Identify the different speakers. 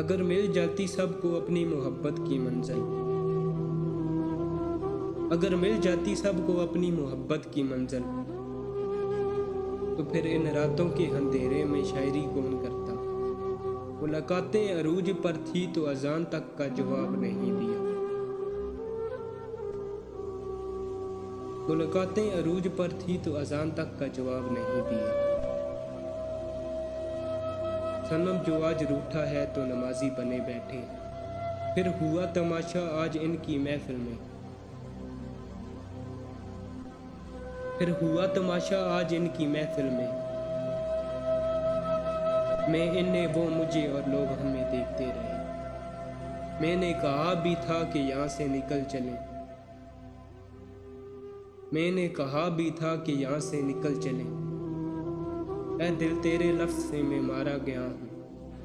Speaker 1: अगर मिल जाती सबको अपनी मोहब्बत की मंजिल, अगर मिल जाती सबको अपनी मोहब्बत की मंजिल, तो फिर इन रातों के अंधेरे में शायरी कौन करता। मुलाकातें अरूज पर थी तो अजान तक का जवाब नहीं दिया। मुलाकातें अरूज पर थी तो अजान तक का जवाब नहीं दिया। सनम जो आज रूठा है तो नमाजी बने बैठे, फिर हुआ तमाशा आज इनकी महफिल में, फिर हुआ तमाशा आज इनकी महफिल में। मैं इन्हें वो मुझे और लोग हमें देखते रहे। मैंने कहा भी था कि यहाँ से निकल चले, मैंने कहा भी था कि यहाँ से निकल चले। ऐ दिल तेरे लफ्ज़ से मैं मारा गया हूँ।